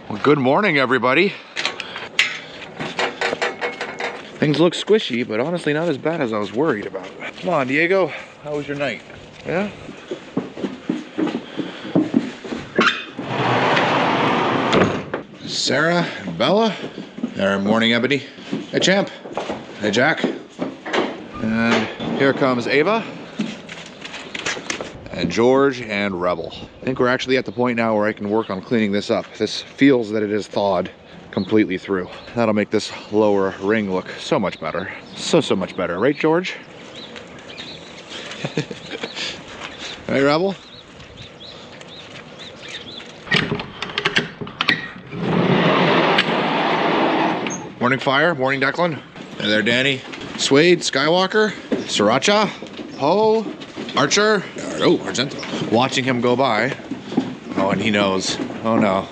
Well, good morning, everybody. Things look squishy, but honestly not as bad as I was worried about. Come on, Diego. How was your night? Yeah? Sarah and Bella. There, morning, Ebony. Hey, Champ. Hey, Jack. And here comes Ava. And George and Rebel. I think we're actually at the point now where I can work on cleaning this up. This feels that it is thawed completely through. That'll make this lower ring look so much better. So much better, right, George? Right, Rebel? Morning, Fire. Morning, Declan. Hey there, Danny. Suede, Skywalker, Sriracha, Poe, Archer. Oh, Argento. Watching him go by. Oh, and he knows. Oh, no.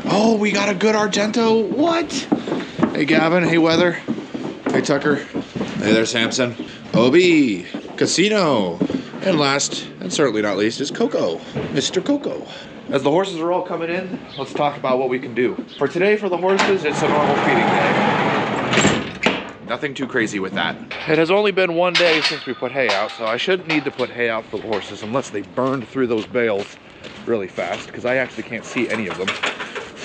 Oh, we got a good Argento. What? Hey, Gavin. Hey, Weather. Hey, Tucker. Hey there, Samson. Obi. Casino. And last, and certainly not least, is Coco. Mr. Coco. As the horses are all coming in, let's talk about what we can do. For today, for the horses, it's a normal feeding day. Nothing too crazy with that. It has only been one day since we put hay out, so I shouldn't need to put hay out for the horses unless they burned through those bales really fast, because I actually can't see any of them.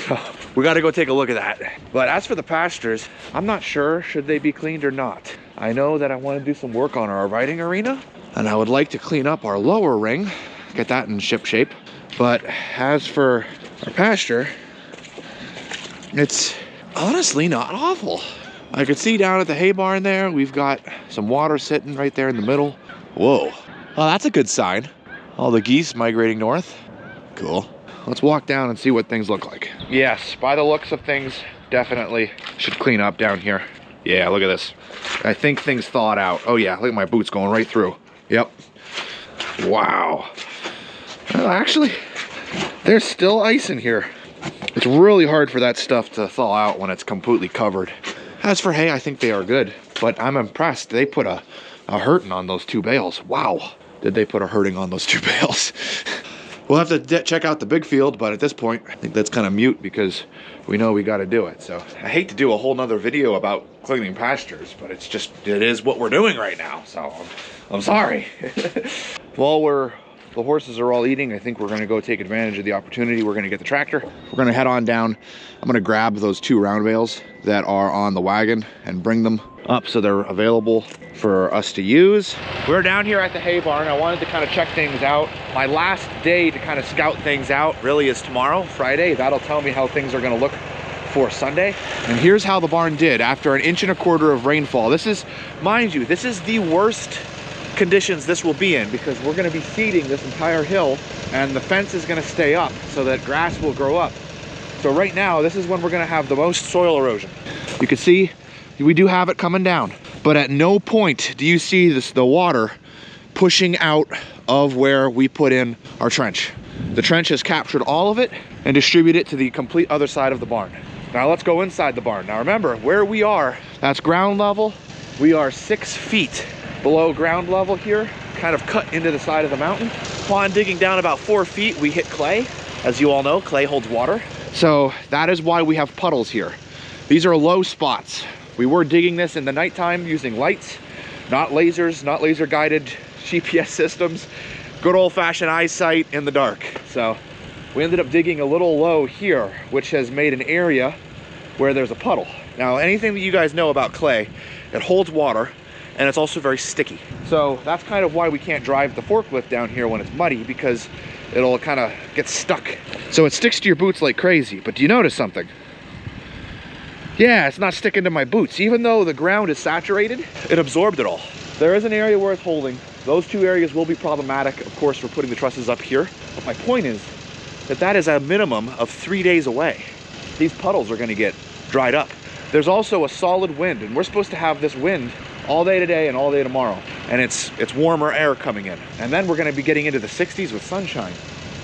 So we got to go take a look at that. But as for the pastures, I'm not sure should they be cleaned or not. I know that I want to do some work on our riding arena, and I would like to clean up our lower ring, get that in ship shape. But as for our pasture, it's honestly not awful. I could see down at the hay barn there, we've got some water sitting right there in the middle. Whoa, well, that's a good sign. All the geese migrating north. Cool. Let's walk down and see what things look like. Yes, by the looks of things, definitely should clean up down here. Yeah, look at this. I think things thawed out. Oh yeah, look at my boots going right through. Yep. Wow. Well, actually, there's still ice in here. It's really hard for that stuff to thaw out when it's completely covered. As for hay, I think they are good, but I'm impressed. They put a hurting on those two bales. Wow. Did they put a hurting on those two bales? We'll have to check out the big field, but at this point, I think that's kind of mute because we know we got to do it. So I hate to do a whole nother video about cleaning pastures, but it's just, it is what we're doing right now. So I'm sorry. While the horses are all eating, I think we're gonna go take advantage of the opportunity. We're gonna get the tractor. We're gonna head on down. I'm gonna grab those two round bales that are on the wagon and bring them up so they're available for us to use. We're down here at the hay barn. I wanted to kind of check things out. My last day to kind of scout things out really is tomorrow, Friday. That'll tell me how things are gonna look for Sunday. And here's how the barn did after 1.25 inches of rainfall. This is, mind you, this is the worst conditions this will be in because we're going to be seeding this entire hill and the fence is going to stay up so that grass will grow up. So right now, this is when we're going to have the most soil erosion. You can see we do have it coming down, but at no point do you see the water pushing out of where we put in our trench. The trench has captured all of it and distributed it to the complete other side of the barn. Now let's go inside the barn. Now remember, where we are, that's ground level. We are 6 feet below ground level here, kind of cut into the side of the mountain. Upon digging down about 4 feet, we hit clay. As you all know, clay holds water. So that is why we have puddles here. These are low spots. We were digging this in the nighttime using lights, not lasers, not laser guided GPS systems, good old fashioned eyesight in the dark. So we ended up digging a little low here, which has made an area where there's a puddle. Now, anything that you guys know about clay, it holds water, and it's also very sticky. So that's kind of why we can't drive the forklift down here when it's muddy, because it'll kind of get stuck. So it sticks to your boots like crazy. But do you notice something? Yeah, it's not sticking to my boots. Even though the ground is saturated, it absorbed it all. There is an area where it's holding. Those two areas will be problematic, of course, for putting the trusses up here. But my point is that is a minimum of 3 days away. These puddles are gonna get dried up. There's also a solid wind, and we're supposed to have this wind all day today and all day tomorrow. And it's warmer air coming in. And then we're gonna be getting into the 60s with sunshine.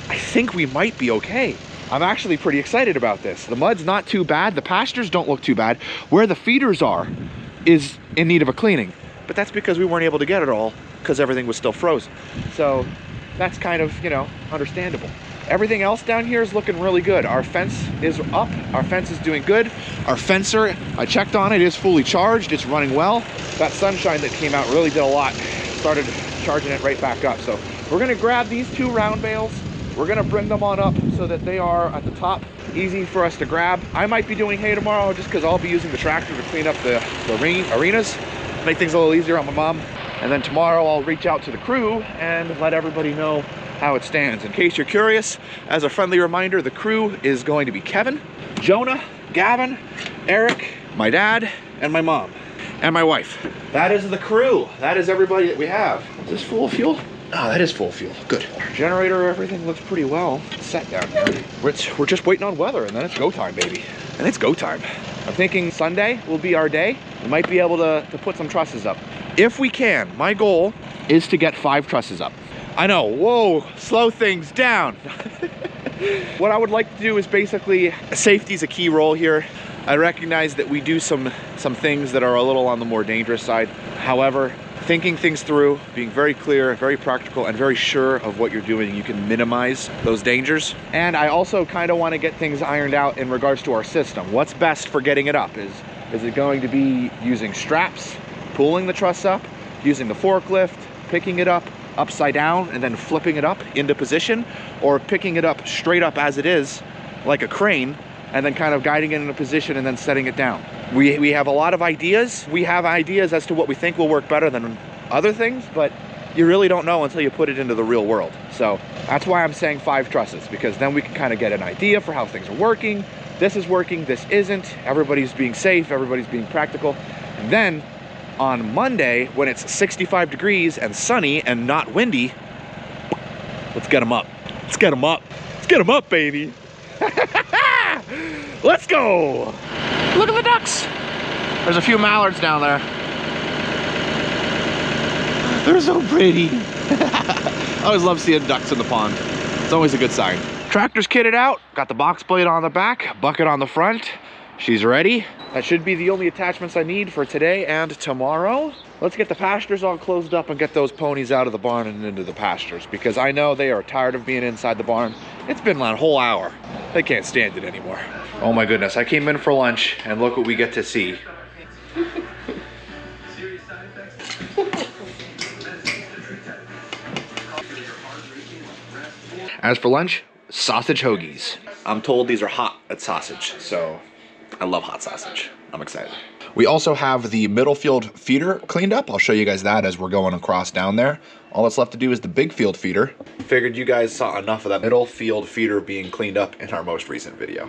I think we might be okay. I'm actually pretty excited about this. The mud's not too bad. The pastures don't look too bad. Where the feeders are is in need of a cleaning. But that's because we weren't able to get it all because everything was still frozen. So that's kind of, you know, understandable. everything else down here is looking really good. Our fence is up, our fence is doing good. Our fencer, I checked on it, is fully charged, it's running well. That sunshine that came out really did a lot. Started charging it right back up. So we're gonna grab these 2 round bales. We're gonna bring them on up so that they are at the top, easy for us to grab. I might be doing hay tomorrow just because I'll be using the tractor to clean up the arenas, make things a little easier on my mom. And then tomorrow I'll reach out to the crew and let everybody know how it stands. In case you're curious, as a friendly reminder, the crew is going to be Kevin, Jonah, Gavin, Eric, my dad, and my mom, and my wife. That is the crew. That is everybody that we have. Is this full of fuel? Oh, that is full of fuel. Good. Generator, everything looks pretty well set down here. We're just waiting on weather, and then it's go time, baby. And it's go time. I'm thinking Sunday will be our day. We might be able to put some trusses up. If we can, my goal is to get 5 trusses up. I know, whoa, slow things down. What I would like to do is basically, safety is a key role here. I recognize that we do some things that are a little on the more dangerous side. However, thinking things through, being very clear, very practical, and very sure of what you're doing, you can minimize those dangers. And I also kind of want to get things ironed out in regards to our system. What's best for getting it up? Is it going to be using straps, pulling the truss up, using the forklift, picking it up upside down and then flipping it up into position, or picking it up straight up as it is, like a crane, and then kind of guiding it into position and then setting it down? We have a lot of ideas. We have ideas as to what we think will work better than other things, but you really don't know until you put it into the real world. So that's why I'm saying 5 trusses, because then we can kind of get an idea for how things are working. This is working, this isn't. Everybody's being safe, everybody's being practical. And then on Monday, when it's 65 degrees and sunny and not windy, let's get them up. Let's get them up. Let's get them up, baby. Let's go. Look at the ducks. There's a few mallards down there. They're so pretty. I always love seeing ducks in the pond. It's always a good sign. Tractor's kitted out. Got the box blade on the back, bucket on the front. She's ready. That should be the only attachments I need for today and tomorrow. Let's get the pastures all closed up and get those ponies out of the barn and into the pastures, because I know they are tired of being inside the barn. It's been a whole hour. They can't stand it anymore. Oh my goodness, I came in for lunch and look what we get to see. As for lunch, sausage hoagies. I'm told these are hot at sausage, so I love hot sausage. I'm excited. We also have the middle field feeder cleaned up. I'll show you guys that as we're going across down there. All that's left to do is the big field feeder. Figured you guys saw enough of that middle field feeder being cleaned up in our most recent video.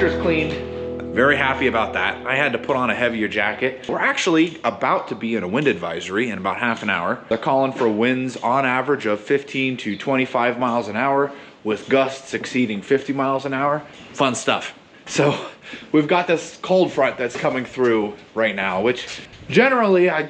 Pasture's cleaned. Very happy about that. I had to put on a heavier jacket. We're actually about to be in a wind advisory in about half an hour. They're calling for winds on average of 15 to 25 miles an hour with gusts exceeding 50 miles an hour. Fun stuff. So we've got this cold front that's coming through right now, which generally I,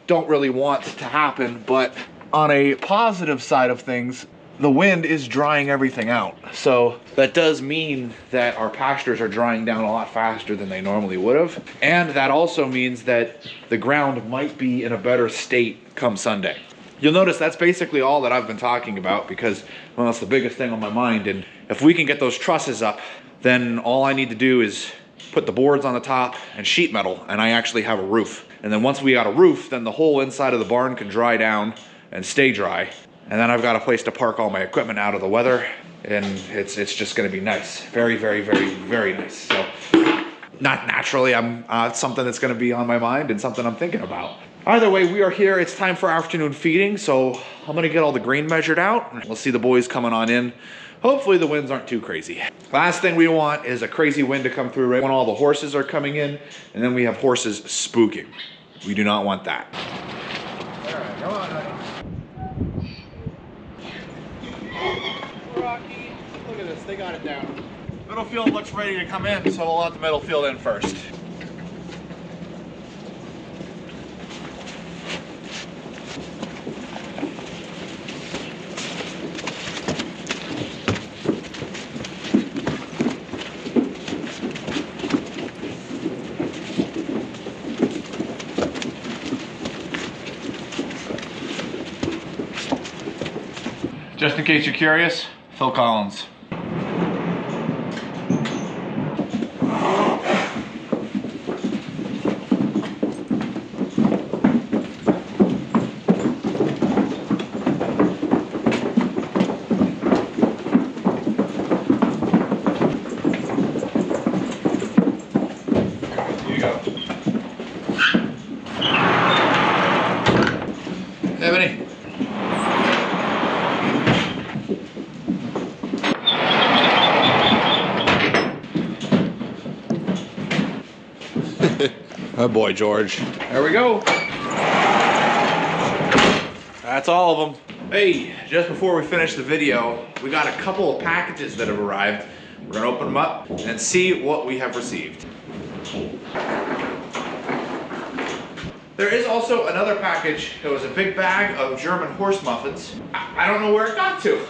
don't really want to happen, but on a positive side of things, the wind is drying everything out. So that does mean that our pastures are drying down a lot faster than they normally would have. And that also means that the ground might be in a better state come Sunday. You'll notice that's basically all that I've been talking about because, well, that's the biggest thing on my mind. And if we can get those trusses up, then all I need to do is put the boards on the top and sheet metal, and I actually have a roof. And then once we got a roof, then the whole inside of the barn can dry down and stay dry. And then I've got a place to park all my equipment out of the weather, and it's just gonna be nice. Very, very, very, very nice. So, not naturally, it's something that's gonna be on my mind and something I'm thinking about. Either way, we are here. It's time for afternoon feeding, so I'm gonna get all the grain measured out. We'll see the boys coming on in. Hopefully the winds aren't too crazy. Last thing we want is a crazy wind to come through right when all the horses are coming in, and then we have horses spooking. We do not want that. All right, come on, honey. Rocky, look at this, they got it down. Middle field looks ready to come in, so we'll let the middle field in first. Just in case you're curious, Phil Collins. Here you go. Ebony. Oh boy, George. There we go. That's all of them. Hey, just before we finish the video, we got a couple of packages that have arrived. We're gonna open them up and see what we have received. There is also another package. It was a big bag of German horse muffins. I don't know where it got to.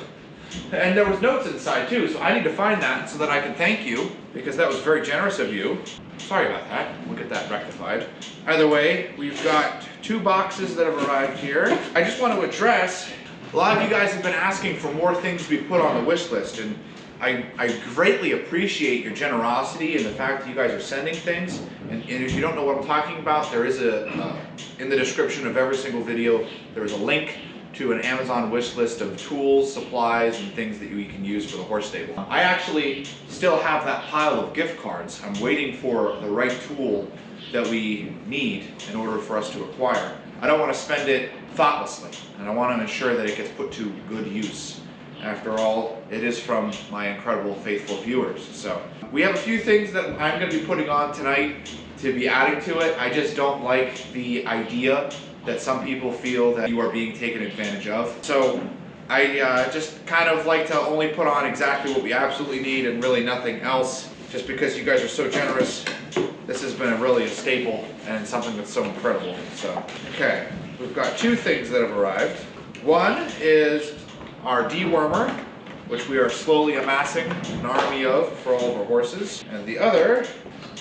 And there was notes inside too, so I need to find that so that I can thank you, because that was very generous of you. Sorry about that. We'll get that rectified. Either way, we've got 2 boxes that have arrived here. I just want to address, a lot of you guys have been asking for more things to be put on the wish list, and I greatly appreciate your generosity and the fact that you guys are sending things. And if you don't know what I'm talking about, there is in the description of every single video, there is a link to an Amazon wish list of tools, supplies, and things that you can use for the horse stable. I actually still have that pile of gift cards. I'm waiting for the right tool that we need in order for us to acquire. I don't want to spend it thoughtlessly, and I want to ensure that it gets put to good use. After all, it is from my incredible, faithful viewers. So we have a few things that I'm going to be putting on tonight to be adding to it. I just don't like the idea that some people feel that you are being taken advantage of. So I just kind of like to only put on exactly what we absolutely need and really nothing else, just because you guys are so generous. This has been really a staple and something that's so incredible. So, okay, we've got 2 things that have arrived. One is our dewormer, which we are slowly amassing an army of for all of our horses. And the other,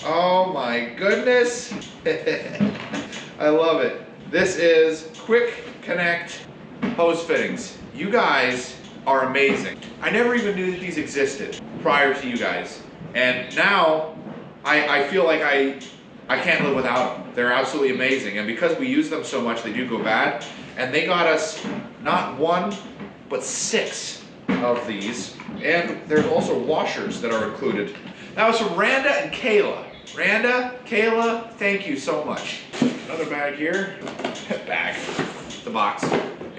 oh my goodness, I love it. This is Quick Connect hose fittings. You guys are amazing. I never even knew that these existed prior to you guys. And now I feel like I can't live without them. They're absolutely amazing. And because we use them so much, they do go bad. And they got us not 1, but 6 of these. And there's also washers that are included. That was from Randa and Kayla. Randa, Kayla, thank you so much. Another bag here. Bag. The box.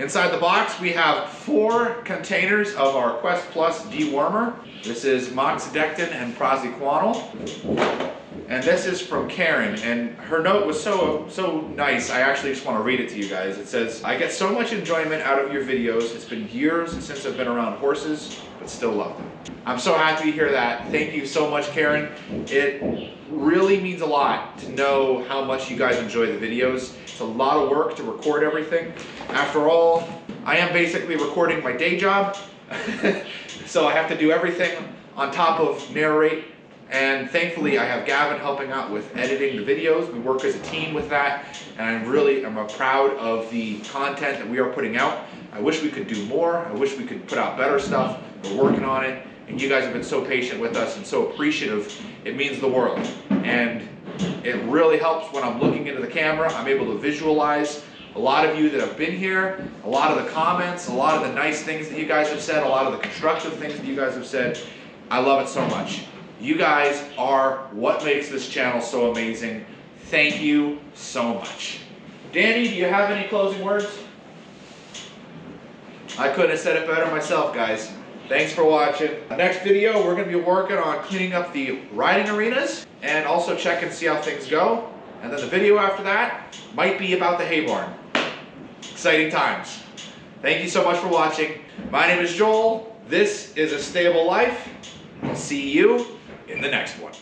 Inside the box, we have 4 containers of our Quest Plus dewormer. This is moxidectin and praziquantel. And this is from Karen, and her note was so nice. I actually just want to read it to you guys. It says, I get so much enjoyment out of your videos. It's been years since I've been around horses, but still love them. I'm so happy to hear that. Thank you so much, Karen. It really means a lot to know how much you guys enjoy the videos. It's a lot of work to record everything. After all, I am basically recording my day job, so I have to do everything on top of narrate. And thankfully, I have Gavin helping out with editing the videos. We work as a team with that, and I'm proud of the content that we are putting out. I wish we could do more. I wish we could put out better stuff. We're working on it, and you guys have been so patient with us and so appreciative. It means the world, and it really helps when I'm looking into the camera. I'm able to visualize a lot of you that have been here, a lot of the comments, a lot of the nice things that you guys have said, a lot of the constructive things that you guys have said. I love it so much. You guys are what makes this channel so amazing. Thank you so much. Danny, do you have any closing words? I couldn't have said it better myself, guys. Thanks for watching. Next video, we're going to be working on cleaning up the riding arenas and also check and see how things go. And then the video after that might be about the hay barn. Exciting times. Thank you so much for watching. My name is Joel. This is A Stable Life. I'll see you in the next one.